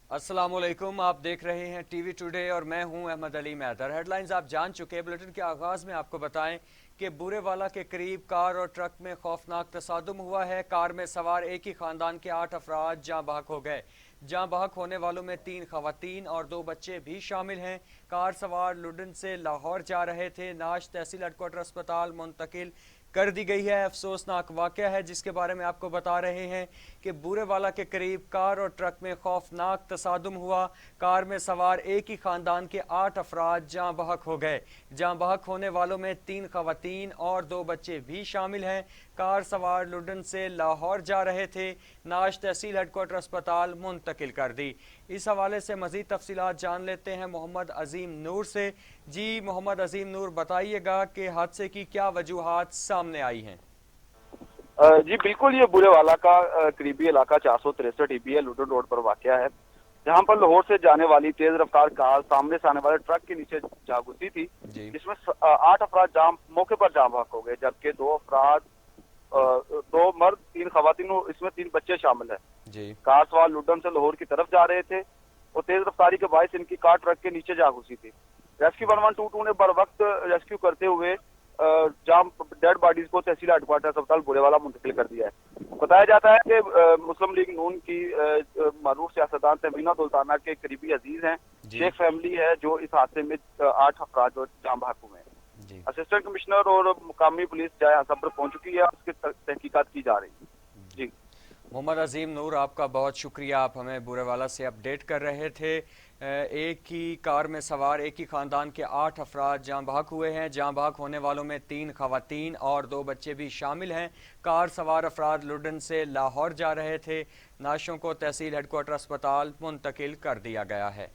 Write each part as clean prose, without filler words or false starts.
अस्सलाम वालेकुम। आप देख रहे हैं टीवी टुडे और मैं हूं अहमद अली मैदर। हेडलाइंस आप जान चुके हैं। बुलेटिन के आगाज़ में आपको बताएं कि बूरेवाला के करीब कार और ट्रक में खौफनाक तसादुम हुआ है। कार में सवार एक ही ख़ानदान के 8 अफराद जाँ बहक हो गए। जाँ बहक होने वालों में 3 ख़वातीन और 2 बच्चे भी शामिल हैं। कार सवार लुडन से लाहौर जा रहे थे। नाश तहसील हेडकोार्टर अस्पताल मुंतकिल कर दी गई है। अफसोसनाक वाक़या है जिसके बारे में आपको बता रहे हैं कि बूरेवाला के करीब कार और ट्रक में खौफनाक तसादुम हुआ। कार में सवार एक ही खानदान के 8 अफराद जाँ बहक हो गए। जाँ बहक होने वालों में 3 खवातीन और 2 बच्चे भी शामिल हैं। कार सवार लुडन से लाहौर जा रहे थे। नाश तहसील हेडकोार्टर अस्पताल मुंतकिल कर दी। इस हवाले से मज़ीद तफसीलात जान लेते हैं मोहम्मद अजीम नूर से। जी मोहम्मद अजीम नूर, बताइएगा कि हादसे की क्या वजूहात सामने आई हैं। जी बिल्कुल, ये बूरेवाला का करीबी इलाका 463 ईबीए लुडन रोड पर वाक़या है, जहां पर लाहौर से जाने वाली तेज रफ्तार कार सामने से आने वाले ट्रक के नीचे जा घुसी थी, जी जिसमें 8 अफराद मौके पर जाम बहक हो गए, जबकि 2 अफराद, 2 मर्द 3 खवातीन, इसमें 3 बच्चे शामिल है। जी कार सवार लुडन से लाहौर की तरफ जा रहे थे और तेज रफ्तारी के बायस इनकी कार ट्रक के नीचे जा घुसी थी। रेस्क्यू 1122 ने बर वक्त रेस्क्यू करते हुए जाम डेड बॉडीज को तहसील हेडक्वार्टर अस्पताल बुरेवाला मुंतकिल कर दिया है। बताया जाता है कि मुस्लिम लीग नून की मरूफ सियासतदान तहमीना सुल्ताना के करीबी अजीज हैं, जी शेख फैमिली है, जो इस हादसे में 8 अफराद जो जाम बहक हुए हैं। जी असिस्टेंट कमिश्नर और मुकामी पुलिस जाए सब्र पहुंच चुकी है, उसकी तहकीकात की जा रही है। जी मोहम्मद अजीम नूर, आपका बहुत शुक्रिया। आप हमें बूरेवाला से अपडेट कर रहे थे। एक ही कार में सवार एक ही ख़ानदान के 8 अफराद जाँ बहक हुए हैं। जाँ बहक होने वालों में 3 खवातीन और 2 बच्चे भी शामिल हैं। कार सवार अफराद लुडन से लाहौर जा रहे थे। नाशों को तहसील हेडकोार्टर अस्पताल मुंतकिल कर दिया गया है।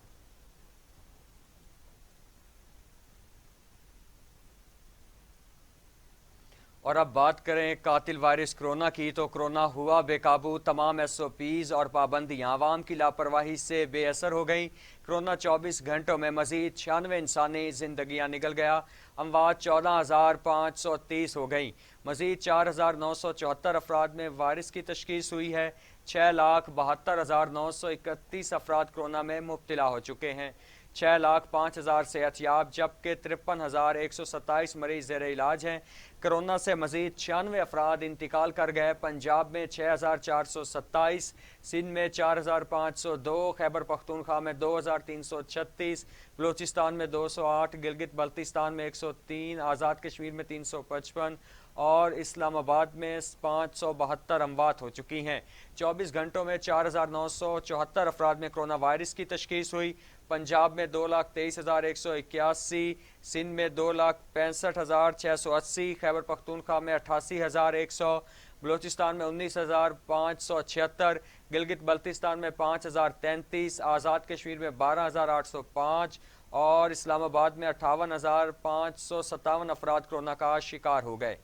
और अब बात करें कातिल वायरस कोरोना की, तो कोरोना हुआ बेकाबू। तमाम एसओपीज़ और पाबंदियाँ आवाम की लापरवाही से बेअसर हो गई। कोरोना 24 घंटों में मज़ीद 96 इंसानी ज़िंदगियाँ निकल गया। अमवात 14,530 हो गई। मज़ीद 4,974 अफराद में वायरस की तशख़ीस हुई है। 6,72,931 अफराद कोरोना में मुब्तला हो चुके हैं। 6,05,000 सेहतयाब, जबकि 53,127 मरीज ज़ेर इलाज हैं। कोरोना से मज़ीद 96 अफराद इंतकाल कर गए। पंजाब में 6,427, सिंध में 4,502, खैबर पख्तूनख्वा में 2,336, बलूचिस्तान में 208, गिलगित बल्तिस्तान में 103, आज़ाद कश्मीर में 355 और इस्लामाबाद में 572 अमवात हो चुकी हैं। 24 घंटों में 4,974 अफराद में कोरोना वायरस की तशख़ीस हुई। पंजाब में 2,23,181, सिंध में 2,65,680, खैबर पख्तूनख्वा में 88,100, बलूचिस्तान में 19,576, गिलगित बल्तिस्तान में 5,033, आज़ाद कश्मीर में 12,805 और इस्लामाबाद में 58,557 अफराद कोरोना का शिकार हो गए।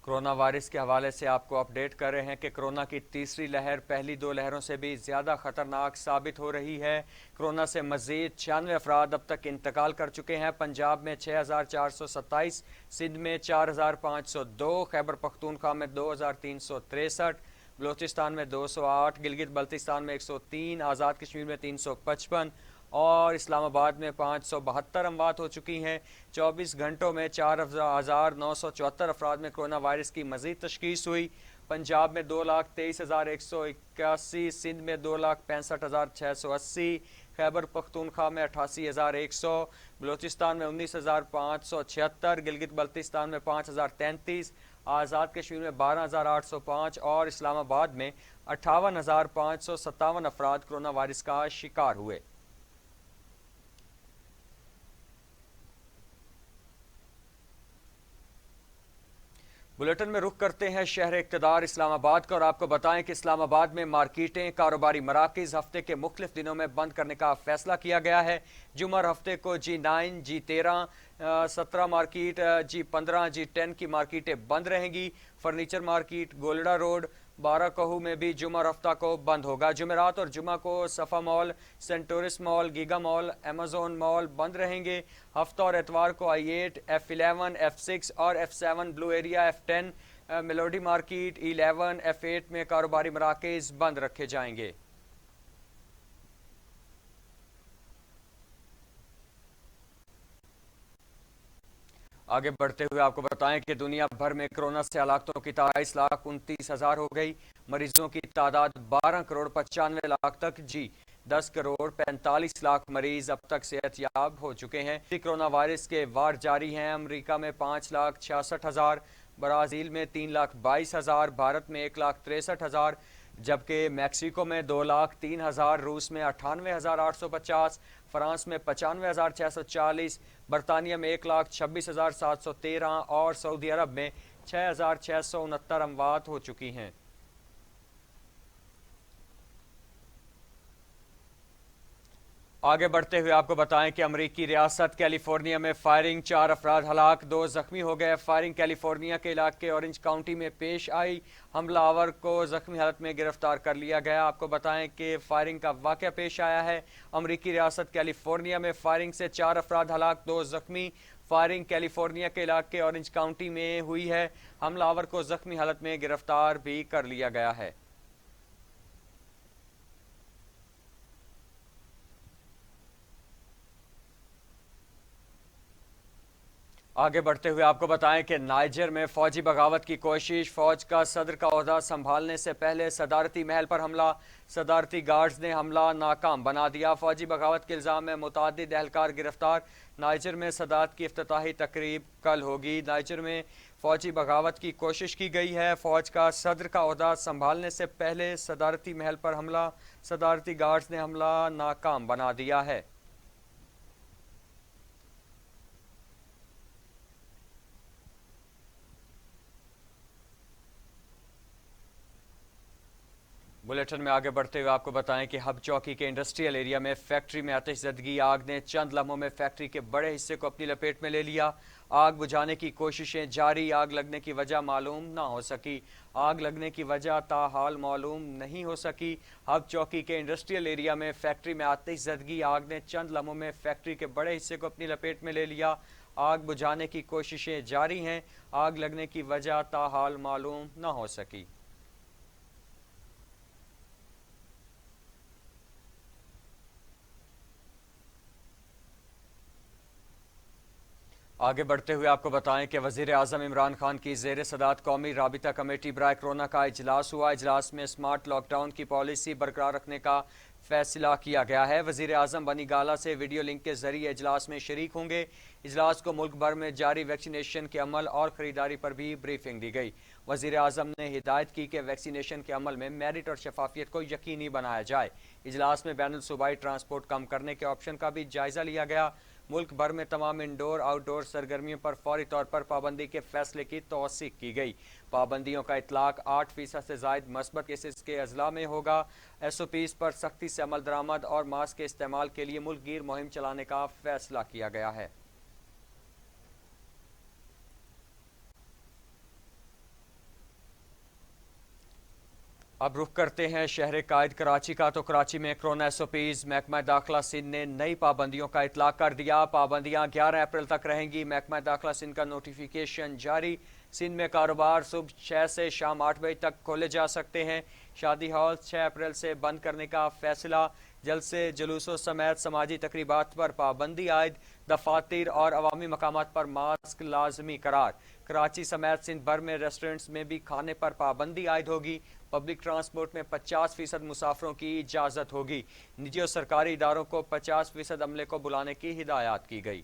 कोरोना वायरस के हवाले से आपको अपडेट कर रहे हैं कि कोरोना की तीसरी लहर पहली 2 लहरों से भी ज़्यादा ख़तरनाक साबित हो रही है। कोरोना से मज़ीद 96 अफराद अब तक इंतकाल कर चुके हैं। पंजाब में 6,427, सिंध में 4,502, खैबर पख्तूनख्वा में 2,363, बलूचिस्तान में 208, गिलगित बल्तिस्तान में 103, आज़ाद कश्मीर में 355 और इस्लामाबाद में 572 अमवात हो चुकी हैं। 24 घंटों में 4,974 अफराद में कोरोना वायरस की मज़ीद तशख़ीस हुई। पंजाब में 2,23,181, सिंध में 2,65,680, खैबर पख्तूनख्वा में 88,100, बलूचिस्तान में 19,576, गिलगित बल्तिस्तान में 5,033, आज़ाद कश्मीर में 12,805 और इस्लामाबाद में 58,557 अफराद कोरोना वायरस का शिकार हुए। बुलेटिन में रुख करते हैं शहर इक़्तिदार इस्लामाबाद का और आपको बताएं कि इस्लामाबाद में मार्केटें, कारोबारी मराकज़ हफ्ते के मुख्तलिफ दिनों में बंद करने का फैसला किया गया है। जुमर हफ्ते को G9, G13, 17 market, G15, G10 की मार्केटें बंद रहेंगी। फर्नीचर मार्केट, गोलड़ा रोड, 12 कहू में भी जुमा और हफ्ता को बंद होगा। जुमेरात और जुमा को Safa mall, Centaurus mall, Giga mall, Amazon mall बंद रहेंगे। हफ्ता और एतवार को I8, F11, F6 और F7 blue area, F10 melody market, E11, F8 में कारोबारी मराकज़ बंद रखे जाएंगे। आगे बढ़ते हुए आपको बताएं कि दुनिया भर में कोरोना से हलाकतों की 23,29,000 हो गई। मरीजों की तादाद 12,95,00,000 तक 10,45,00,000 मरीज अब तक सेहतयाब हो चुके हैं। कोरोना वायरस के वार जारी हैं। अमेरिका में 5,66,000, ब्राज़ील में 3,22,000, भारत में 1,63,000, जबकि मैक्सिको में 2,03,000, रूस में 98,850, फ्रांस में 95,640, बरतानिया में 1,26,713 और सऊदी अरब में 6,669 अमवात हो चुकी हैं। आगे बढ़ते हुए आपको बताएं कि अमरीकी रियासत कैलिफोर्निया में फायरिंग, 4 अफराद हलाक, 2 जख्मी हो गए। फायरिंग कैलिफोर्निया के इलाके ऑरेंज काउंटी में पेश आई। हमलावर को जख्मी हालत में गिरफ्तार कर लिया गया। आपको बताएं कि फायरिंग का वाक़या पेश आया है अमरीकी रियासत कैलिफोर्निया में। फायरिंग से 4 अफराद हलाक, 2 जख्मी। फायरिंग कैलिफोर्निया के इलाके ऑरेंज काउंटी में हुई है। हमलावर को जख्मी हालत में गिरफ्तार भी कर लिया गया है। आगे बढ़ते हुए आपको बताएं कि नाइजर में फौजी बगावत की कोशिश, फौज का सदर का ओहदा संभालने से पहले सदारती महल पर हमला, सदारती गार्ड्स ने हमला नाकाम बना दिया। फौजी बगावत के इल्ज़ाम में मुतअद्दिद एहलकार गिरफ्तार। नाइजर में सदारत की इफ्तिताही तकरीब कल होगी। नाइजर में फौजी बगावत की कोशिश की गई है। फौज का सदर का ओहदा संभालने से पहले सदारती महल पर हमला, सदारती गार्ड्स ने हमला नाकाम बना दिया है। बुलेटिन में आगे बढ़ते हुए आपको बताएं कि हब चौकी के इंडस्ट्रियल एरिया में फैक्ट्री में आतिशज़दगी, आग ने चंद लम्हों में फैक्ट्री के बड़े हिस्से को अपनी लपेट में ले लिया। आग बुझाने की कोशिशें जारी, आग लगने की वजह मालूम ना हो सकी। आग लगने की वजह ताहाल मालूम नहीं हो सकी। हब चौकी के इंडस्ट्रियल एरिया में फैक्ट्री में आतिशज़दगी, आग ने चंद लम्हों में फैक्ट्री के बड़े हिस्से को अपनी लपेट में ले लिया। आग बुझाने की कोशिशें जारी हैं। आग लगने की वजह ताहाल मालूम ना हो सकी। आगे बढ़ते हुए आपको बताएं कि वज़ीर आज़म इमरान खान की ज़ेर सदारत कौमी राबिता कमेटी बराए कोरोना का इजलास हुआ। इजलास में स्मार्ट लॉकडाउन की पॉलिसी बरकरार रखने का फैसला किया गया है। वज़ीर आज़म बनी गाला से वीडियो लिंक के जरिए इजलास में शरीक होंगे। इजलास को मुल्क भर में जारी वैक्सीनेशन के अमल और ख़रीदारी पर भी ब्रीफिंग दी गई। वज़ीर आज़म ने हिदायत की कि वैक्सीनेशन के अमल में मेरिट और शफाफियत को यकीनी बनाया जाए। इजलास में बैनुल सूबाई ट्रांसपोर्ट कम करने के ऑप्शन का भी जायज़ा लिया गया। मुल्क भर में तमाम इंडोर आउटडोर सरगर्मियों पर फौरी तौर पर पाबंदी के फैसले की तौसीक की गई। पाबंदियों का इतलाक 8% से ज़ायद मस्बत केसेस के अजला में होगा। SOPs पर सख्ती से अमल दरामद और मास्क के इस्तेमाल के लिए मुल्क गिर मुहिम चलाने का फैसला किया गया है। अब रुख करते हैं शहर कायद कराची का। तो कराची में कोरोना SOPs, महकमा दाखिला सिंध ने नई पाबंदियों का इतलाक कर दिया। पाबंदियां 11 अप्रैल तक रहेंगी। महकमा दाखिला सिंध का नोटिफिकेशन जारी। सिंध में कारोबार सुबह 6 से शाम 8 बजे तक खोले जा सकते हैं। शादी हॉल 6 अप्रैल से बंद करने का फैसला। जलसे जुलूसों समेत समाजी तकरीबात पर पाबंदी आयद। दफातर और अवामी मकामात पर मास्क लाजमी करार। कराची समेत सिंध भर में रेस्टोरेंट्स में भी खाने पर पाबंदी आयद होगी। पब्लिक ट्रांसपोर्ट में 50% मुसाफरों की इजाज़त होगी। निजी और सरकारी इदारों को 50% अमले को बुलाने की हिदायत की गई।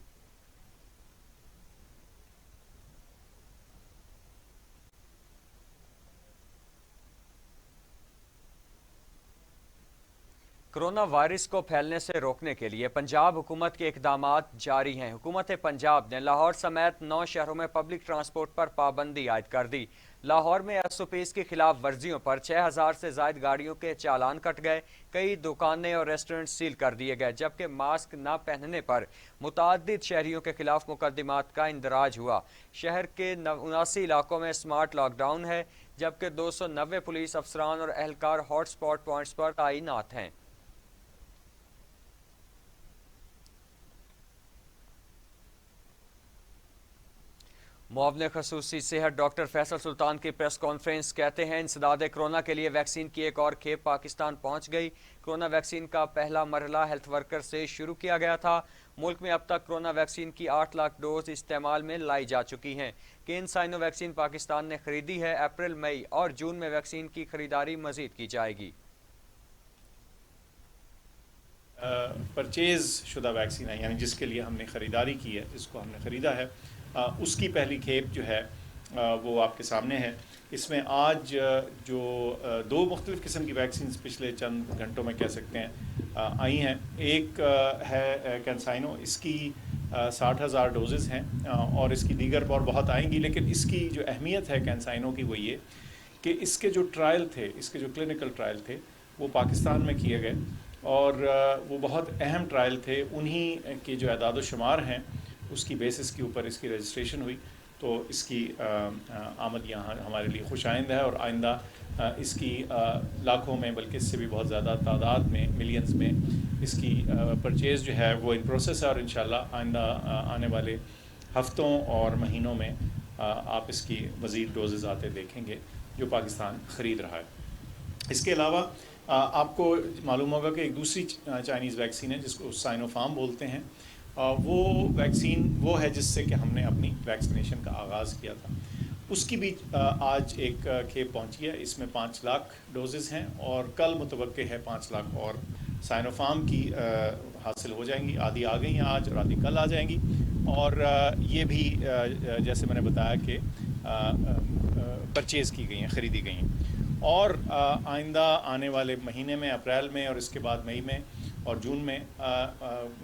कोरोना वायरस को फैलने से रोकने के लिए पंजाब हुकूमत के इकदामात जारी हैं। हुकूमत पंजाब ने लाहौर समेत 9 शहरों में पब्लिक ट्रांसपोर्ट पर पाबंदी आयद कर दी। लाहौर में SOPs की खिलाफ वर्जियों पर 6,000 से ज़ायद गाड़ियों के चालान कट गए। कई दुकानें और रेस्टोरेंट सील कर दिए गए, जबकि मास्क न पहनने पर मुतअद्दिद शहरियों के खिलाफ मुकदमात का इंदराज हुआ। शहर के 79 इलाकों में स्मार्ट लॉकडाउन है, جبکہ 290 پولیس افسران اور اہلکار ہاٹ سپاٹ پوائنٹس پر تعینات ہیں۔ معاون خصوصی صحت ڈاکٹر فیصل سلطان کی پریس کانفرنس، کہتے ہیں انسداد کرونا کے لیے ویکسین کی ایک اور کھیپ پاکستان پہنچ گئی۔ کرونا ویکسین کا پہلا مرحلہ ہیلتھ ورکر سے شروع کیا گیا تھا۔ ملک میں اب تک کرونا ویکسین کی 8 لاکھ ڈوز استعمال میں لائی جا چکی ہیں۔ کین سائنو ویکسین پاکستان نے خریدی ہے۔ اپریل، مئی اور جون میں ویکسین کی خریداری مزید کی جائے گی۔ پرچیز شدہ ویکسین ہے، یعنی جس کے لیے ہم نے خریداری کی ہے، جس کو ہم نے خریدا ہے، اس کی پہلی کھیپ جو ہے وہ آپ کے سامنے ہے۔ اس میں آج جو 2 مختلف قسم کی ویکسینز پچھلے چند گھنٹوں میں کہہ سکتے ہیں آئی ہیں۔ ایک ہے کینسائنو، اس کی 60,000 ڈوزز ہیں اور اس کی دیگر اور بہت آئیں گی، لیکن اس کی جو اہمیت ہے کینسائنو کی وہ یہ کہ اس کے جو ٹرائل تھے، اس کے جو کلینکل ٹرائل تھے وہ پاکستان میں کیے گئے اور وہ بہت اہم ٹرائل تھے۔ انہی کے جو اعداد و شمار ہیں اس کی بیسس کے اوپر اس کی رجسٹریشن ہوئی، تو اس کی آمد یہاں ہمارے لیے خوش آئند ہے اور آئندہ اس کی لاکھوں میں بلکہ اس سے بھی بہت زیادہ تعداد میں، ملینز میں اس کی پرچیز جو ہے وہ ان پروسیس ہے، اور انشاءاللہ آئندہ آنے والے ہفتوں اور مہینوں میں آپ اس کی مزید ڈوزز آتے دیکھیں گے جو پاکستان خرید رہا ہے۔ اس کے علاوہ آپ کو معلوم ہوگا کہ ایک دوسری چائنیز ویکسین ہے جس کو سائنو فارم بولتے ہیں، وہ ویکسین وہ ہے جس سے کہ ہم نے اپنی ویکسینیشن کا آغاز کیا تھا۔ اس کی بھی آج ایک کھیپ پہنچی ہے، اس میں 5 لاکھ ڈوزز ہیں اور کل متوقع ہے 5 لاکھ اور سائنو فارم کی حاصل ہو جائیں گی۔ آدھی آ گئی ہیں آج اور آدھی کل آ جائیں گی، اور یہ بھی جیسے میں نے بتایا کہ پرچیز کی گئی ہیں، خریدی گئی ہیں، اور آئندہ آنے والے مہینے میں، اپریل میں اور اس کے بعد مئی میں اور جون میں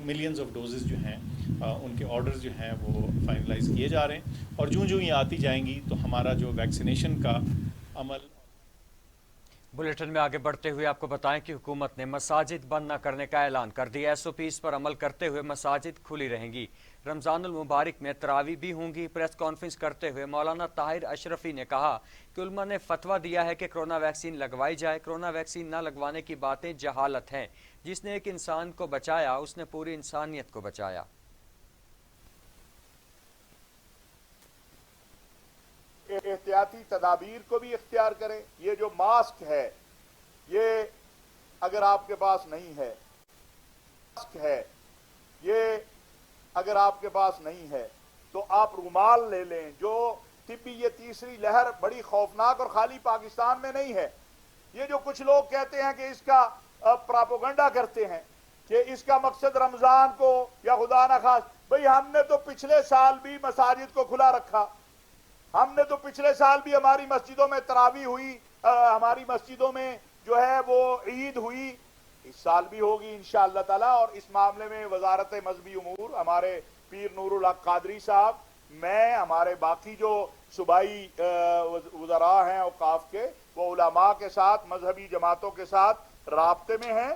ملینز آف ڈوزز جو ہیں ان کے آرڈرز جو ہیں وہ فائنلائز کیے جا رہے ہیں، اور جوں یہ آتی جائیں گی تو ہمارا جو ویکسینیشن کا عمل۔ بلیٹن میں آگے بڑھتے ہوئے آپ کو بتائیں کہ حکومت نے مساجد بند نہ کرنے کا اعلان کر دیا۔ SOPs پر عمل کرتے ہوئے مساجد کھلی رہیں گی۔ رمضان المبارک میں تراویح بھی ہوں گی۔ پریس کانفرنس کرتے ہوئے مولانا طاہر اشرفی نے کہا کہ علماء نے فتویٰ دیا ہے کہ کرونا ویکسین لگوائی جائے۔ کرونا ویکسین نہ لگوانے کی باتیں جہالت ہیں۔ جس نے ایک انسان کو بچایا اس نے پوری انسانیت کو بچایا۔ احتیاطی تدابیر کو بھی اختیار کریں۔ یہ جو ماسک ہے، یہ اگر آپ کے پاس نہیں ہے، اگر آپ کے پاس نہیں ہے تو آپ رومال لے لیں۔ جو طبی یہ تیسری لہر بڑی خوفناک اور خالی پاکستان میں نہیں ہے۔ یہ جو کچھ لوگ کہتے ہیں کہ اس کا پراپوگنڈا کرتے ہیں کہ اس کا مقصد رمضان کو یا خدا نہ خواست، بھئی ہم نے تو پچھلے سال بھی مساجد کو کھلا رکھا، ہم نے تو پچھلے سال بھی ہماری مسجدوں میں تراویح ہوئی، ہماری مسجدوں میں جو ہے وہ عید ہوئی، اس سال بھی ہوگی انشاءاللہ تعالی۔ اور اس معاملے میں وزارت مذہبی امور، ہمارے پیر نور الحق قادری صاحب، میں، ہمارے باقی جو صوبائی وزراء ہیں اوقاف کے، وہ علماء کے ساتھ، مذہبی جماعتوں کے ساتھ رابطے میں ہیں۔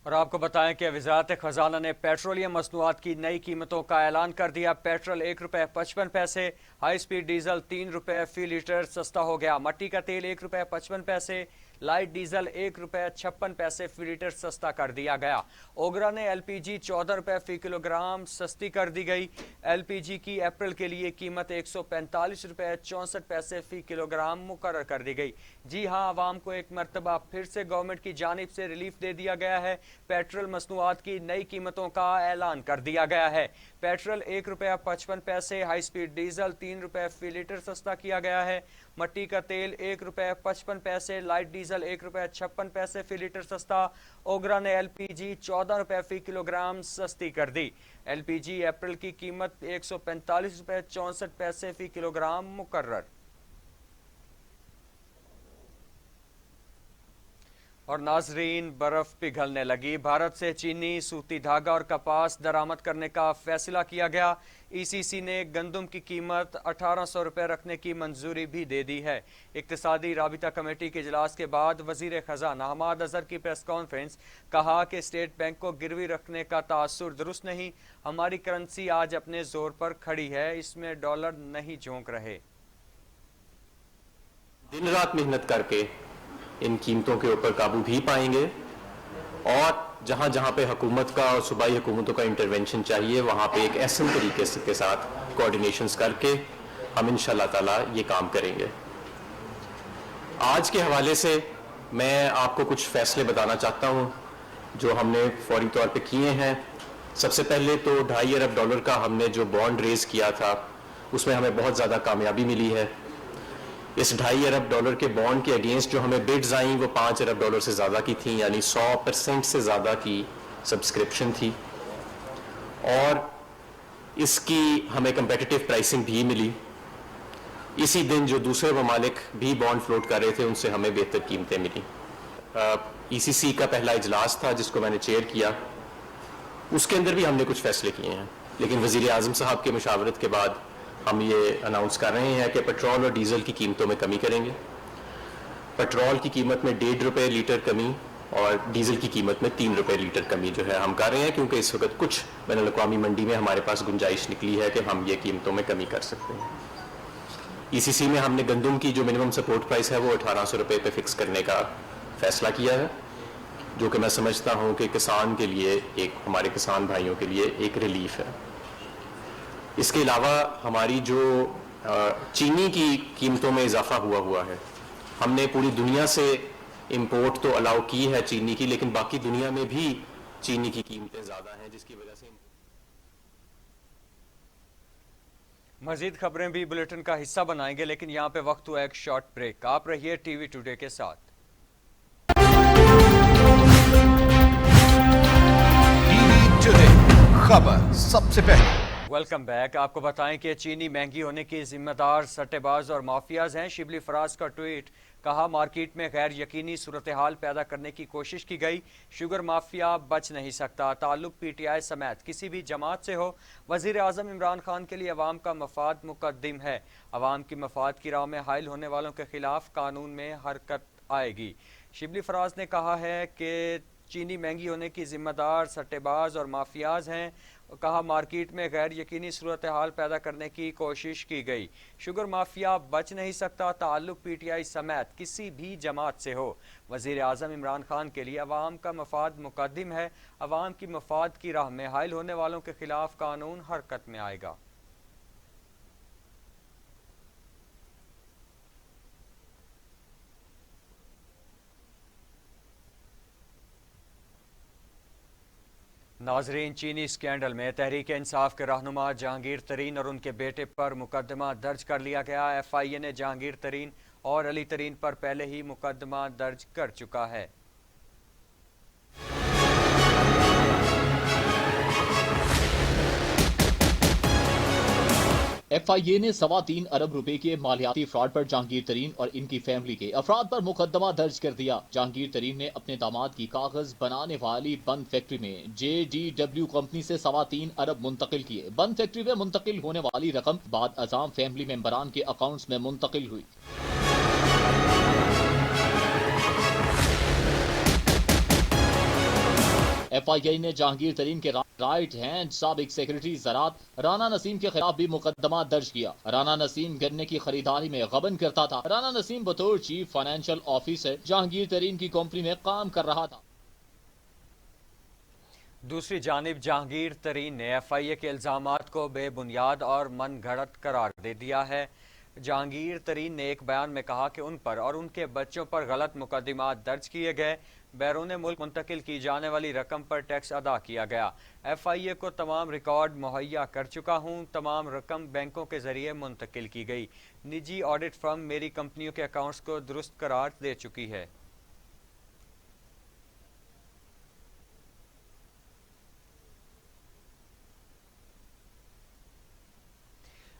اور آپ کو بتائیں کہ وزارت خزانہ نے پیٹرولیم مصنوعات کی نئی قیمتوں کا اعلان کر دیا۔ پیٹرول 1 روپے 55 پیسے، ہائی سپیڈ ڈیزل 3 روپے فی لیٹر سستا ہو گیا۔ مٹی کا تیل 1 روپے 55 پیسے، لائٹ ڈیزل 1 روپے 56 پیسے فی لیٹر سستا کر دیا گیا۔ اوگرا نے LPG 14 روپے فی کلو گرام سستی کر دی گئی۔ LPG کی اپریل کے لیے قیمت 145 روپے 64 پیسے فی کلو گرام مقرر کر دی گئی۔ جی ہاں، عوام کو ایک مرتبہ پھر سے گورنمنٹ کی جانب سے ریلیف دے دیا گیا ہے۔ پیٹرول مصنوعات کی نئی قیمتوں کا اعلان کر دیا گیا ہے۔ پیٹرول 1 روپے 55 پیسے، ہائی سپیڈ ڈیزل 3 روپے فی لیٹر سستا کیا گیا ہے۔ مٹی کا تیل 1 روپے 55 پیسے، لائٹ ڈیزل 1 روپے 56 پیسے فی لیٹر سستا۔ اوگرا نے LPG 14 روپے فی کلو گرام سستی کر دی۔ LPG اپریل کی قیمت 145 روپے 64 پیسے فی کلو گرام مقرر۔ اور ناظرین، برف پگھلنے لگی۔ بھارت سے چینی سوتی دھاگا اور کپاس درآمد کرنے کا فیصلہ کیا گیا۔ ECC نے گندم کی قیمت 1800 روپے رکھنے کی منظوری بھی دے دی ہے۔ اقتصادی رابطہ کمیٹی کے اجلاس کے بعد وزیر خزانہ حماد اظہر کی پریس کانفرنس، کہا کہ اسٹیٹ بینک کو گروی رکھنے کا تاثر درست نہیں۔ ہماری کرنسی آج اپنے زور پر کھڑی ہے، اس میں ڈالر نہیں جھونک رہے۔ दिन रात मेहनत करके इन कीमतों के ऊपर काबू भी पाएंगे और जहां जहां पे हुकूमत का और सूबाई हुकूमतों का इंटरवेंशन चाहिए वहां पे एक ऐसे तरीके के साथ कोऑर्डिनेशंस करके हम इंशाल्लाह ताला ये काम करेंगे। आज के हवाले से मैं आपको कुछ फैसले बताना चाहता हूं जो हमने फौरी तौर पे किए हैं। सबसे पहले तो $2.5 अरब का हमने जो बॉन्ड रेज किया था उसमें हमें बहुत ज़्यादा कामयाबी मिली है। इस $2.5 अरब के बॉन्ड के अगेंस्ट जो हमें बिड्स आई वो $5 अरब से ज़्यादा की थी, यानी 100% से ज़्यादा की सब्सक्रिप्शन थी और इसकी हमें कंपेटिटिव प्राइसिंग भी मिली। इसी दिन जो दूसरे ममालिक भी बॉन्ड फ्लोट कर रहे थे उनसे हमें बेहतर कीमतें मिली। ECC का पहला इजलास था जिसको मैंने चेयर किया, उसके अंदर भी हमने कुछ फैसले किए हैं, लेकिन वज़ीर आज़म साहब के मुशावरत के बाद हम ये अनाउंस कर रहे हैं कि पेट्रोल और डीजल की कीमतों में कमी करेंगे। पेट्रोल की कीमत में ₹1.5 लीटर कमी और डीजल की कीमत में ₹3 लीटर कमी जो है हम कर रहे हैं, क्योंकि इस वक्त कुछ बैनुल-अक़वामी मंडी में हमारे पास गुंजाइश निकली है कि हम ये कीमतों में कमी कर सकते हैं। ECC में हमने गंदम की जो मिनिमम सपोर्ट प्राइस है वो ₹1800 पे फिक्स करने का फैसला किया है, जो कि मैं समझता हूँ कि किसान के लिए हमारे किसान भाइयों के लिए एक रिलीफ है। इसके अलावा हमारी जो चीनी की कीमतों में इजाफा हुआ है, हमने पूरी दुनिया से इंपोर्ट तो अलाउ की है चीनी की, लेकिन बाकी दुनिया में भी चीनी की कीमतें ज़्यादा हैं, जिसकी वजह से मजीद खबरें भी बुलेटिन का हिस्सा बनाएंगे, लेकिन यहाँ पे वक्त हुआ एक शॉर्ट ब्रेक। आप रहिए TV टुडे के साथ। TV टुडे, खबर सबसे पहले। Welcome back. आपको बताएं कि चीनी महंगी होने की जिम्मेदार सट्टेबाज और माफियाज हैं। शिबली फराज का ट्वीट, कहा मार्केट में गैर यकीनी सूरत हाल पैदा करने की कोशिश की गई, शुगर माफिया बच नहीं सकता, ताल्लुक PTI समेत किसी भी जमात से हो। वजीर आज़म इमरान खान के लिए अवाम का मफाद मुकद्दिम है, अवाम की मफाद की राह में हाइल होने वालों के खिलाफ कानून में हरकत आएगी। शिबली फराज ने कहा है कि चीनी महंगी होने की जिम्मेदार सट्टेबाज और माफियाज हैं। कहा मार्केट में गैर यकीनी सूरत हाल पैदा करने की कोशिश की गई, शुगर माफिया बच नहीं सकता, ताल्लुक PTI समेत किसी भी जमात से हो। वजीर आज़म इमरान खान के लिए अवाम का मफाद मुकद्दिम है, अवाम की मफाद की राह में हाइल होने वालों के खिलाफ कानून हरकत में आएगा। नाजरीन, चीनी स्कैंडल में तहरीक इंसाफ के रहनुमा जहांगीर तरीन और उनके बेटे पर मुकदमा दर्ज कर लिया गया। FIA ने जहांगीर तरीन और अली तरीन पर पहले ही मुकदमा दर्ज कर चुका है। FIA ने ₹3.25 अरब के मालियाती फ्रॉड पर जहांगीर तरीन और इनकी फैमिली के अफराद पर मुकदमा दर्ज कर दिया। जहांगीर तरीन ने अपने दामाद की कागज बनाने वाली बंद फैक्ट्री में JDW कंपनी से ₹3.25 अरब मुंतकिल किए। बंद फैक्ट्री में मुंतकिल होने वाली रकम बाद अज़ाम फैमिली मेंबरान के अकाउंट्स में मुंतकिल हुई। FIA ने जहांगीर तरीन के राइट हैंड साबिक सेक्रेटरी ज़राअत राना नसीम के खिलाफ भी मुकदमा दर्ज किया। राना नसीम गन्ने की खरीदारी में गबन करता था। राना नसीम बतौर चीफ फाइनेंशियल ऑफिसर जहांगीर तरीन की कंपनी में काम कर रहा था। दूसरी जानिब जहांगीर तरीन ने FIA के इल्जामात को बेबुनियाद और मन घड़त करार दे दिया है। जहांगीर तरीन ने एक बयान में कहा कि उन पर और उनके बच्चों पर गलत मुकदमात दर्ज किए गए, बैरून मुल्क मुंतकिल की जाने वाली रकम पर टैक्स अदा किया गया। FIA को तमाम रिकॉर्ड मुहैया कर चुका हूँ, तमाम रकम बैंकों के जरिए मुंतकिल की गई। निजी ऑडिट फर्म मेरी कंपनियों के अकाउंट्स को दुरुस्त करार दे चुकी है।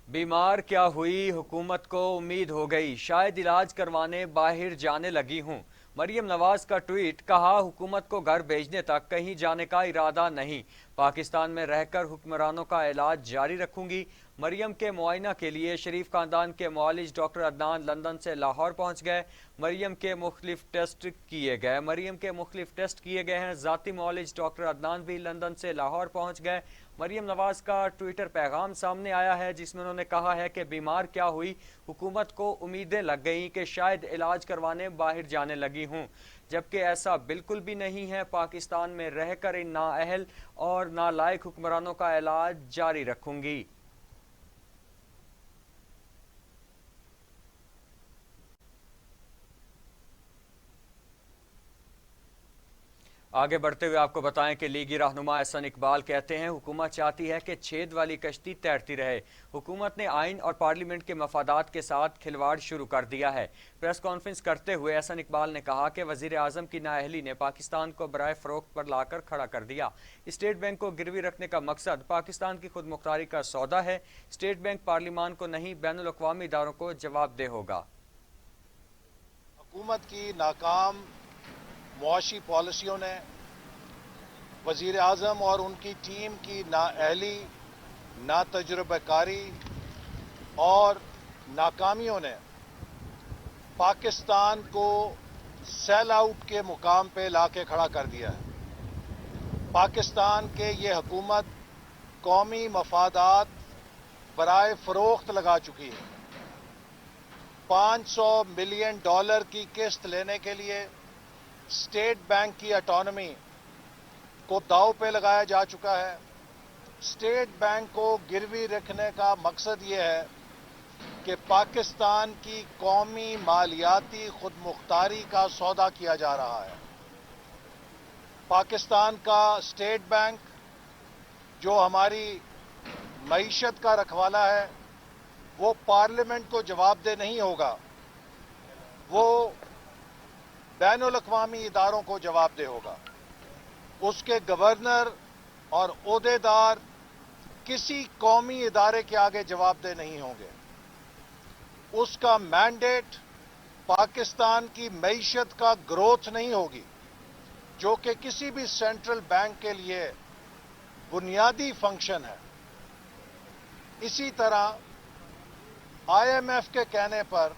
बीमार क्या हुई, हुकूमत को उम्मीद हो गई, शायद इलाज करवाने बाहर जाने लगी हूँ। मरियम नवाज का ट्वीट, कहा हुकूमत को घर भेजने तक कहीं जाने का इरादा नहीं, पाकिस्तान में रहकर हुक्मरानों का इलाज जारी रखूंगी। मरियम के मुआयना के लिए शरीफ खानदान के मुआलिज डॉक्टर अदनान लंदन से लाहौर पहुंच गए। मरियम के मुख्तलिफ टेस्ट किए गए हैं। ज़ाती मुआलिज डॉक्टर अदनान भी लंदन से लाहौर पहुंच गए। مریم نواز کا ٹویٹر پیغام سامنے آیا ہے جس میں انہوں نے کہا ہے کہ بیمار کیا ہوئی، حکومت کو امیدیں لگ گئیں کہ شاید علاج کروانے باہر جانے لگی ہوں، جبکہ ایسا بالکل بھی نہیں ہے۔ پاکستان میں رہ کر ان نااہل اور نالائق حکمرانوں کا علاج جاری رکھوں گی۔ آگے بڑھتے ہوئے آپ کو بتائیں کہ لیگی رہنما احسن اقبال کہتے ہیں حکومت چاہتی ہے کہ چھید والی کشتی تیرتی رہے۔ حکومت نے آئین اور پارلیمنٹ کے مفادات کے ساتھ کھلواڑ شروع کر دیا ہے۔ پریس کانفرنس کرتے ہوئے احسن اقبال نے کہا کہ وزیر اعظم کی نااہلی نے پاکستان کو برائے فروخت پر لا کر کھڑا کر دیا۔ اسٹیٹ بینک کو گروی رکھنے کا مقصد پاکستان کی خود مختاری کا سودا ہے۔ اسٹیٹ بینک پارلیمان کو نہیں بین الاقوامی اداروں کو جواب دہ ہوگا۔ حکومت کی ناکام معاشی پالیسیوں نے، وزیر اعظم اور ان کی ٹیم کی نااہلی، ناتجربہ کاری اور ناکامیوں نے پاکستان کو سیل آؤٹ کے مقام پہ لا کے کھڑا کر دیا ہے۔ پاکستان کے یہ حکومت قومی مفادات برائے فروخت لگا چکی ہے۔ $500 ملین کی قسط لینے کے لیے اسٹیٹ بینک کی اٹانومی کو داؤ پہ لگایا جا چکا ہے۔ اسٹیٹ بینک کو گروی رکھنے کا مقصد یہ ہے کہ پاکستان کی قومی مالیاتی خود مختاری کا سودا کیا جا رہا ہے۔ پاکستان کا اسٹیٹ بینک جو ہماری معیشت کا رکھوالا ہے وہ پارلیمنٹ کو جواب دہ نہیں ہوگا، وہ بین الاقوامی اداروں کو جواب دہ ہوگا۔ اس کے گورنر اور عہدیدار کسی قومی ادارے کے آگے جواب دہ نہیں ہوں گے۔ اس کا مینڈیٹ پاکستان کی معیشت کا گروتھ نہیں ہوگی، جو کہ کسی بھی سینٹرل بینک کے لیے بنیادی فنکشن ہے۔ اسی طرح IMF کے کہنے پر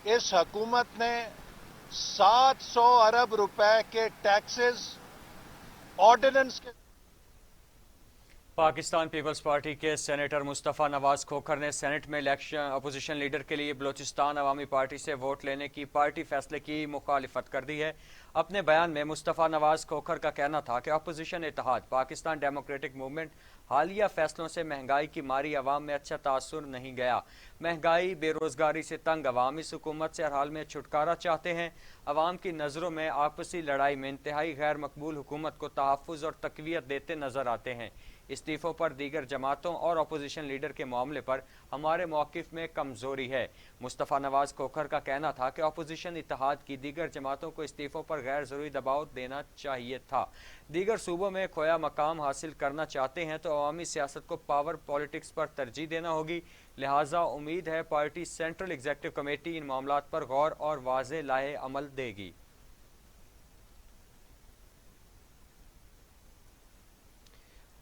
اس حکومت نے 700 ارب روپے کے ٹیکسز آرڈیننس کے پاکستان پیپلز پارٹی کے سینیٹر مصطفیٰ نواز کھوکھر نے سینٹ میں اپوزیشن لیڈر کے لیے بلوچستان عوامی پارٹی سے ووٹ لینے کی پارٹی فیصلے کی مخالفت کر دی ہے۔ اپنے بیان میں مصطفیٰ نواز کھوکھر کا کہنا تھا کہ اپوزیشن اتحاد پاکستان ڈیموکریٹک موومنٹ حالیہ فیصلوں سے مہنگائی کی ماری عوام میں اچھا تاثر نہیں گیا۔ مہنگائی، بے روزگاری سے تنگ عوام اس حکومت سے ہر حال میں چھٹکارا چاہتے ہیں۔ عوام کی نظروں میں آپسی لڑائی میں انتہائی غیر مقبول حکومت کو تحفظ اور تقویت دیتے نظر آتے ہیں۔ استعفوں پر دیگر جماعتوں اور اپوزیشن لیڈر کے معاملے پر ہمارے موقف میں کمزوری ہے۔ مصطفیٰ نواز کھوکھر کا کہنا تھا کہ اپوزیشن اتحاد کی دیگر جماعتوں کو استعفوں پر غیر ضروری دباؤ دینا چاہیے تھا۔ دیگر صوبوں میں کھویا مقام حاصل کرنا چاہتے ہیں تو عوامی سیاست کو پاور پالیٹکس پر ترجیح دینا ہوگی، لہٰذا امید ہے پارٹی سینٹرل ایگزیکٹو کمیٹی ان معاملات پر غور اور واضح لائحہ عمل دے گی۔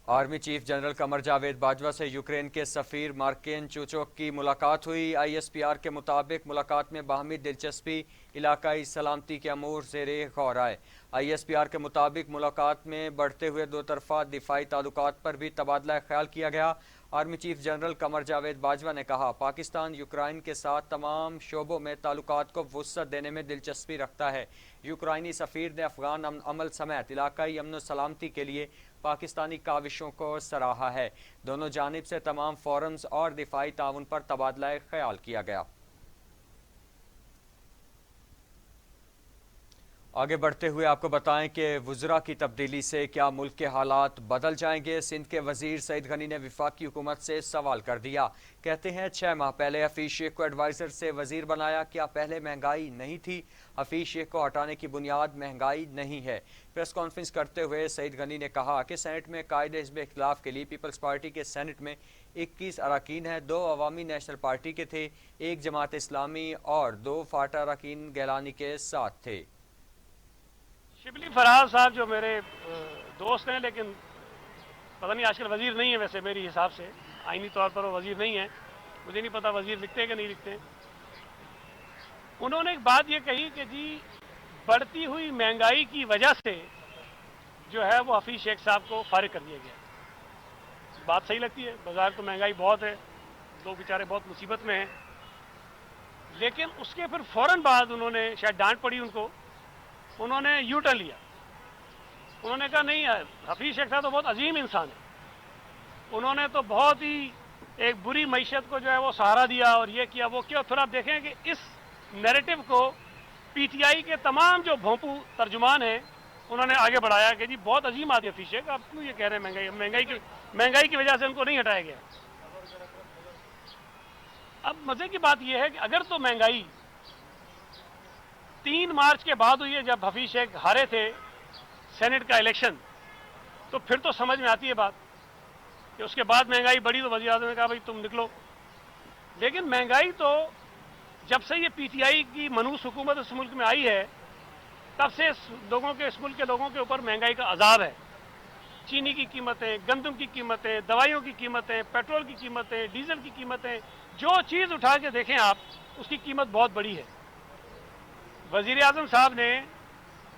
Army chief general Qamar Javed Bajwa سے یوکرین کے سفیر مارکین چوچوک کی ملاقات ہوئی۔ ISPR کے مطابق ملاقات میں باہمی دلچسپی، علاقائی سلامتی کے امور زیر غور آئے۔ ISPR کے مطابق ملاقات میں بڑھتے ہوئے دو طرفہ دفاعی تعلقات پر بھی تبادلہ خیال کیا گیا۔ Army chief general Qamar Javed Bajwa نے کہا پاکستان یوکرائن کے ساتھ تمام شعبوں میں تعلقات کو وسعت دینے میں دلچسپی رکھتا ہے۔ یوکرائنی سفیر نے افغان عمل سمیت علاقائی امن و سلامتی کے لیے پاکستانی کاوشوں کو سراہا ہے۔ دونوں جانب سے تمام فورمز اور دفاعی تعاون پر تبادلہ خیال کیا گیا۔ آگے بڑھتے ہوئے آپ کو بتائیں کہ وزراء کی تبدیلی سے کیا ملک کے حالات بدل جائیں گے؟ سندھ کے وزیر سعید غنی نے وفاقی حکومت سے سوال کر دیا۔ کہتے ہیں 6 ماہ پہلے حفیظ شیخ کو ایڈوائزر سے وزیر بنایا، کیا پہلے مہنگائی نہیں تھی؟ حفیظ شیخ کو ہٹانے کی بنیاد مہنگائی نہیں ہے۔ پریس کانفرنس کرتے ہوئے سعید غنی نے کہا کہ سینٹ میں قائد حزب اختلاف کے لیے پیپلز پارٹی کے سینٹ میں 21 اراکین ہیں، 2 عوامی نیشنل پارٹی کے تھے، 1 جماعت اسلامی اور 2 فاٹا اراکین گیلانی کے ساتھ تھے۔ شبلی فراز صاحب جو میرے دوست ہیں، لیکن پتہ نہیں آج کل وزیر نہیں ہے، ویسے میری حساب سے آئینی طور پر وہ وزیر نہیں ہے، مجھے نہیں پتا وزیر لکھتے ہیں کہ نہیں لکھتے ہیں۔ انہوں نے ایک بات یہ کہی کہ جی بڑھتی ہوئی مہنگائی کی وجہ سے جو ہے وہ حفیظ شیخ صاحب کو فارغ کر دیا گیا۔ बात सही लगती है, बाजार तो महंगाई बहुत है, लोग बेचारे बहुत मुसीबत में हैं, लेकिन उसके फिर फौरन बाद उन्होंने, शायद डांट पड़ी उनको, उन्होंने यू टर्न लिया। उन्होंने कहा नहीं यार, हफीज शेख साहब तो बहुत अजीम इंसान है, उन्होंने तो बहुत ही एक बुरी मईशत को जो है वो सहारा दिया और ये किया वो किया। फिर आप देखें कि इस नैरेटिव को पीटीआई के तमाम जो भोंपू तर्जुमान हैं उन्होंने आगे बढ़ाया कि जी बहुत अजीम आदमी हफीज शेख, आप क्यों ये कह रहे हैं महंगाई की वजह से उनको नहीं हटाया गया। अब मजे की बात यह है कि अगर तो महंगाई 3 मार्च के बाद हुई है, जब हफीज शेख हारे थे सेनेट का इलेक्शन, तो फिर तो समझ में आती है बात कि उसके बाद महंगाई बढ़ी तो वज़ीर आज़म ने कहा भाई तुम निकलो। लेकिन महंगाई तो जब से ये पीटीआई की मनूस हुकूमत इस मुल्क में आई है तब से इस मुल्क के लोगों के ऊपर महंगाई का अजाब है। चीनी की कीमतें, गंदम की कीमतें, दवाइयों की कीमतें, पेट्रोल की कीमतें, डीजल की कीमतें, जो चीज़ उठा के देखें आप उसकी कीमत बहुत बड़ी है। वज़ीर आज़म साहब ने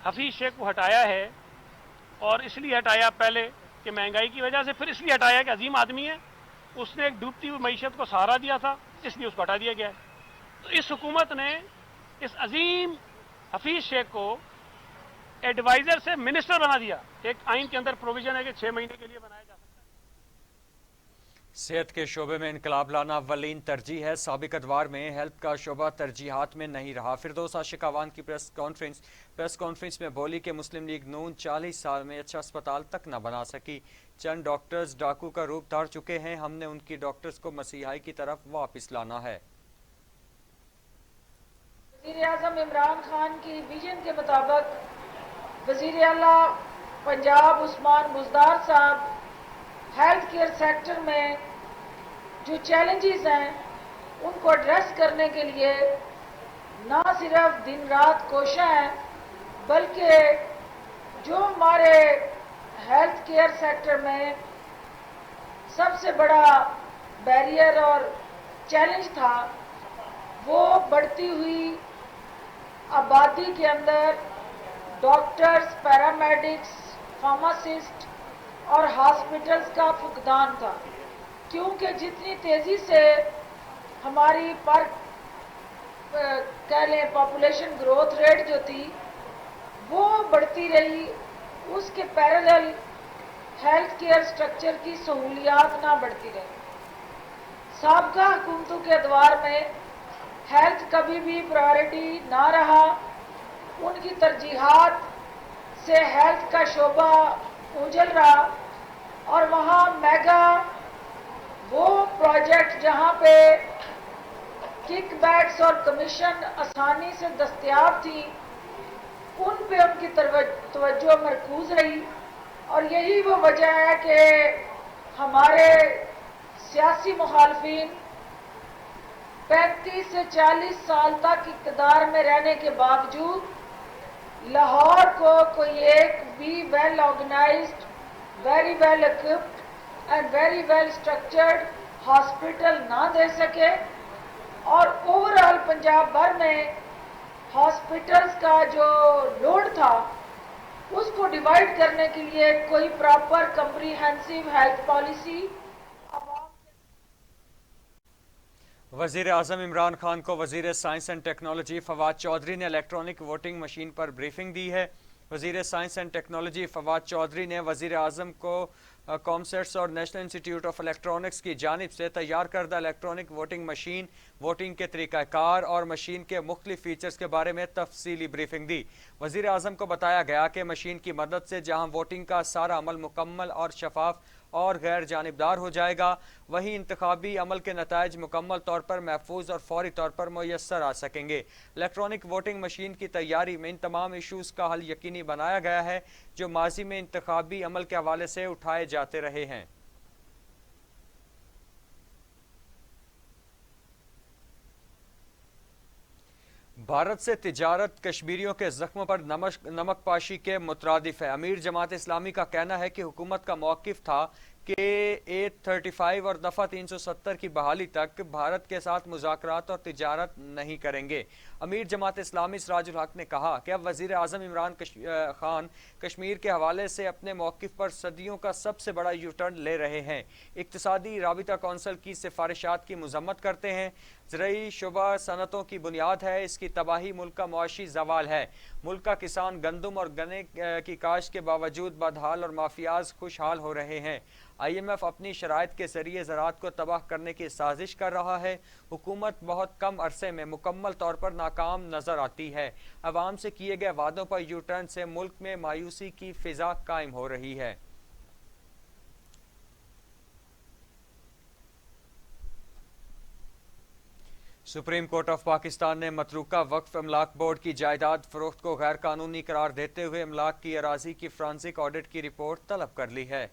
हफीज शेख को हटाया है और इसलिए हटाया पहले कि महंगाई की वजह से, फिर इसलिए हटाया कि अजीम आदमी है, उसने एक डूबती हुई मईशत को सहारा दिया था, इसलिए उसको हटा दिया गया है। तो इस हुकूमत ने इस अजीम हफीज शेख को एडवाइजर से मिनिस्टर बना दिया। एक आइन के अंदर प्रोविजन है कि 6 महीने के लिए बनाया जा सकता है। सेहत के शोबे में इनकलाब लाना अव्वलीन तरजीह है। साबिक अदवार में हेल्थ का शोबा तरजीहात में नहीं रहा। फिरदौस आशिक अवान की प्रेस कॉन्फ्रेंस में बोली कि मुस्लिम लीग नून 40 साल में अच्छा अस्पताल तक न बना सकी। चंद डॉक्टर्स डाकू का रूप धार चुके हैं, हमने उनकी डॉक्टर्स को मसीहाई की तरफ वापस लाना है। वज़ीर आज़म इमरान खान की विजन के मुताबिक वज़ीर आला पंजाब उस्मान बुज़दार साहब हेल्थ केयर सेक्टर में जो चैलेंजेस हैं उनको एड्रेस करने के लिए ना सिर्फ दिन रात कोशिश हैं, बल्कि जो हमारे हेल्थ केयर सेक्टर में सबसे बड़ा बैरियर और चैलेंज था वो बढ़ती हुई आबादी के अंदर डॉक्टर्स, पैरामेडिक्स, फार्मासिस्ट और हॉस्पिटल्स का फुकदान था। क्योंकि जितनी तेज़ी से हमारी कह लें पॉपुलेशन ग्रोथ रेट जो थी वो बढ़ती रही, उसके पैरेलल हेल्थ केयर स्ट्रक्चर की सहूलियात ना बढ़ती रही। साबका हुकूमतों के अदवार में हेल्थ कभी भी प्रायोरिटी ना रहा, उनकी तरजीहात से हेल्थ का शोबा उजल रहा और वहाँ मेगा वो प्रोजेक्ट जहाँ पे किकबैक्स और कमीशन आसानी से दस्तयाब थी उन पे उनकी तवज्जो मरकूज रही। और यही वो वजह है कि हमारे सियासी मुखालफिन 35 से 40 साल तक इक़्तिदार में रहने के बावजूद लाहौर को कोई एक भी well organised, very well equipped and very well structured hospital ना दे सके और ओवरऑल पंजाब भर में हॉस्पिटल्स का जो लोड था उसको डिवाइड करने के लिए कोई प्रॉपर कम्प्रीहेंसिव हेल्थ पॉलिसी। वज़ीर आज़म इमरान खान को वज़ीर science and technology Fawad Chaudhry ने इलेक्ट्रॉनिक वोटिंग मशीन पर ब्रीफिंग दी है। वज़ीर science and technology Fawad Chaudhry ने वज़ीर आज़म को कॉमसेट्स और नेशनल इंस्टीट्यूट ऑफ इलेक्ट्रॉनिक्स की जानिब से तैयार करदा इलेक्ट्रॉनिक वोटिंग मशीन, वोटिंग के तरीक़ाकार और मशीन के मुख्तलिफ फ़ीचर्स के बारे में तफसीली ब्रीफिंग दी। वज़ीर आज़म को बताया गया कि मशीन की मदद से जहाँ वोटिंग का सारा अमल मुकम्मल और शफाफ और गैर जानिबदार हो जाएगा, वहीं इंतखाबी अमल के नताइज मुकम्मल तौर पर महफूज और फौरी तौर पर मुयस्सर आ सकेंगे। इलेक्ट्रॉनिक वोटिंग मशीन की तैयारी में इन तमाम इशूज़ का हल यकीनी बनाया गया है जो माजी में इंतखाबी अमल के हवाले से उठाए जाते रहे हैं। भारत से तिजारत कश्मीरियों के जख्म पर नमक पाशी के मुतरादिफ है। अमीर जमात इस्लामी का कहना है कि हुकूमत का मौक़िफ़ था کہ 835 और दफ़ा 370 की बहाली तक भारत के साथ मुज़ाकरात और तिजारत नहीं करेंगे। अमीर जमात इस्लामी सिराजुल हक ने कहा कि अब वज़ीर आज़म इमरान खान कश्मीर के हवाले से अपने मौक़िफ़ पर सदियों का सबसे बड़ा यू टर्न ले रहे हैं। इक़्तिसादी राबिता कौंसिल की सिफारिशात की मज़म्मत करते हैं। ज़रई शुबा सनतों की बुनियाद है, इसकी तबाही मुल्क का मुआशी ज़वाल है। मुल्क का किसान गंदम और गन्ने की काश्त के बावजूद बदहाल और माफियाज खुशहाल हो रहे हैं। IMF अपनी शराइत के ज़रिए ज़राअत को तबाह करने की साजिश कर रहा है। हुकूमत बहुत कम अरसे में मुकम्मल तौर पर नाकाम नज़र आती है। अवाम से किए गए वादों पर यू टर्न से मुल्क में मायूसी की फ़िज़ा कायम हो रही है। सुप्रीम कोर्ट ऑफ पाकिस्तान ने मतरूका वक्फ अमलाक बोर्ड की जायदाद फरोख्त को गैर कानूनी करार देते हुए अमलाक की अराजी की फ्रांसिक ऑडिट की रिपोर्ट तलब कर ली है।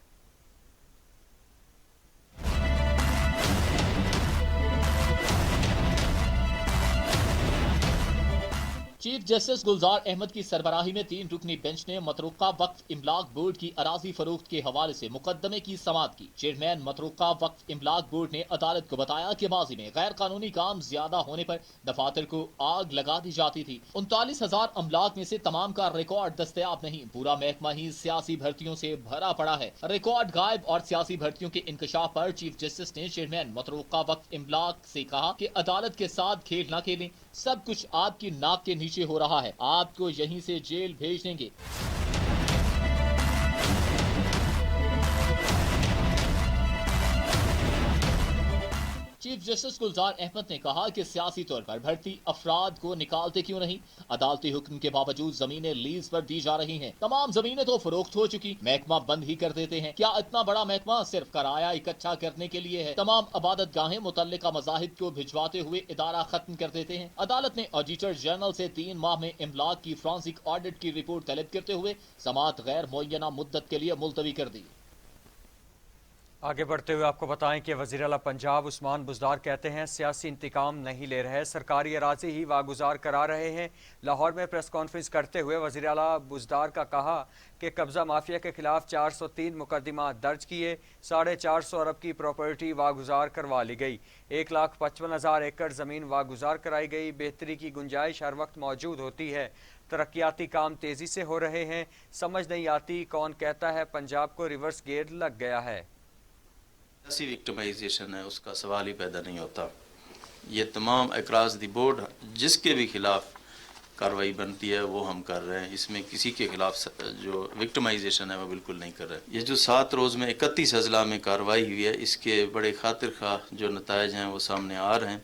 चीफ जस्टिस गुलजार अहमद की सरबराही में 3 रुकनी बेंच ने मतरूका वक्फ इमलाक बोर्ड की अराजी फरोख्त के हवाले से मुकदमे की समाअत की। चेयरमैन मतरूका वक्फ इमलाक बोर्ड ने अदालत को बताया कि माजी में गैर कानूनी काम ज्यादा होने पर दफातर को आग लगा दी जाती थी। 39,000 अमलाक में से तमाम का रिकॉर्ड दस्तयाब नहीं। पूरा महकमा ही सियासी भर्तियों से भरा पड़ा है। रिकॉर्ड गायब और सियासी भर्तियों के इंकशाफ पर चीफ जस्टिस ने चेयरमैन मतरूका वक्फ इमलाक से कहा कि अदालत के साथ खेल न खेलें, सब कुछ आपकी नाक के नीचे हो रहा है, आपको यहीं से जेल भेज देंगे। चीफ जस्टिस गुलजार अहमद ने कहा कि सियासी तौर पर भर्ती अफराद को निकालते क्यों नहीं। अदालती हुक्म के बावजूद जमीनें लीज पर दी जा रही हैं। तमाम जमीनें तो फरोख्त हो चुकी, महकमा बंद ही कर देते हैं। क्या इतना बड़ा महकमा सिर्फ किराया इकट्ठा करने के लिए है? तमाम अबादत गाहें मुतल्लिका मज़ाहिब को भिजवाते हुए इदारा खत्म कर देते हैं। अदालत ने ऑडिटर जनरल से 3 माह में इमलाक की फ्रांसिक ऑडिट की रिपोर्ट तलब करते हुए समाअत गैर मुअय्यना मुद्दत के लिए मुलतवी कर दी। आगे बढ़ते हुए आपको बताएं कि वज़ीर आला पंजाब उस्मान बुज़दार कहते हैं सियासी इंतकाम नहीं ले रहे, सरकारी अराज़ी ही वागुजार करा रहे हैं। लाहौर में प्रेस कॉन्फ्रेंस करते हुए वज़ीर आला बुज़दार का कहा कि कब्ज़ा माफिया के खिलाफ 403 मुकदमा दर्ज किए, 450 अरब की प्रॉपर्टी वागुजार करवा ली गई, 1,55,000 एकड़ ज़मीन वागुजार कराई गई। बेहतरी की गुंजाइश हर वक्त मौजूद होती है, तरक्याती काम तेज़ी से हो रहे हैं। समझ नहीं आती कौन कहता है पंजाब को रिवर्स गियर लग गया है। ऐसी विक्टिमाइजेशन है, उसका सवाल ही पैदा नहीं होता। ये तमाम अक्रॉस द बोर्ड जिसके भी खिलाफ कार्रवाई बनती है वो हम कर रहे हैं। इसमें किसी के खिलाफ जो विक्टिमाइजेशन है वो बिल्कुल नहीं कर रहे। ये जो 7 रोज़ में 31 अजला में कार्रवाई हुई है, इसके बड़े खातिर खा जो नताइज हैं वो सामने आ रहे हैं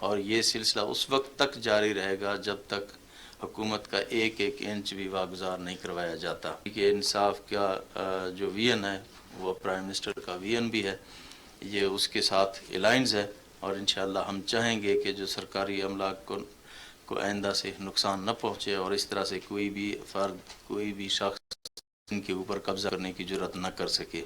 और ये सिलसिला उस वक्त तक जारी रहेगा जब तक हुकूमत का एक एक इंच भी वागुजार नहीं करवाया जाता। कि इंसाफ का जो विजन है वो प्राइम मिनिस्टर का विजन भी है, ये उसके साथ अलाइंस है और इंशाअल्लाह हम चाहेंगे कि जो सरकारी अमलाक को आइंदा से नुकसान न पहुँचे और इस तरह से कोई भी फर्द कोई भी शख्स इनके ऊपर कब्जा करने की जुर्रत न कर सके।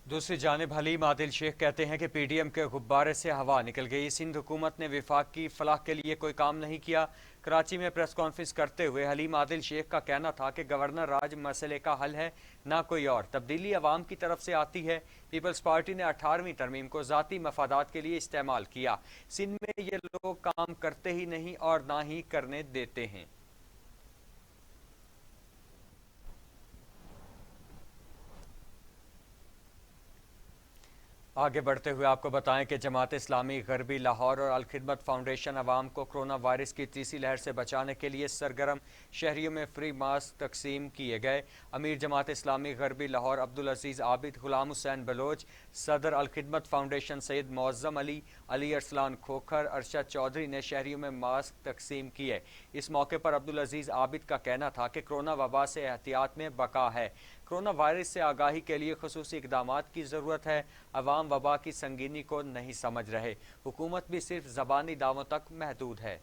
दूसरी जानिब हलीम आदिल शेख कहते हैं कि PDM के गुब्बारे से हवा निकल गई। सिंध हुकूमत ने विफाक की फलाह के लिए कोई काम नहीं किया। कराची में प्रेस कॉन्फ्रेंस करते हुए हलीम आदिल शेख का कहना था कि गवर्नर राज मसले का हल है, ना कोई और। तब्दीली अवाम की तरफ से आती है। पीपल्स पार्टी ने 18वीं तरमीम को ज़ाती मफादात के लिए इस्तेमाल किया। सिंध में ये लोग काम करते ही नहीं और ना ही करने देते हैं। आगे बढ़ते हुए आपको बताएं कि जमात इस्लामी गरबी लाहौर और अल खिदमत फाउंडेशन अवाम को कोरोना वायरस की तीसरी लहर से बचाने के लिए सरगर्म। शहरियों में फ्री मास्क तकसीम किए गए। अमीर जमात इस्लामी गरबी लाहौर अब्दुल अजीज़ आबिद, गुलाम हुसैन बलोच, सदर अल खिदमत फाउंडेशन सैयद मौज़म अली, अली अरसलान खोखर, अरशद चौधरी ने शहरियों में मास्क तकसीम किए। इस मौके पर अब्दुल अजीज़ आबिद का कहना था कि कोरोना वबा से एहतियात में बका है। कोरोना वायरस से आगाही के लिए खुसूसी इक़दामात की ज़रूरत है। अवाम वबा की संगीनी को नहीं समझ रहे। हुकूमत भी सिर्फ ज़बानी दावों तक महदूद है।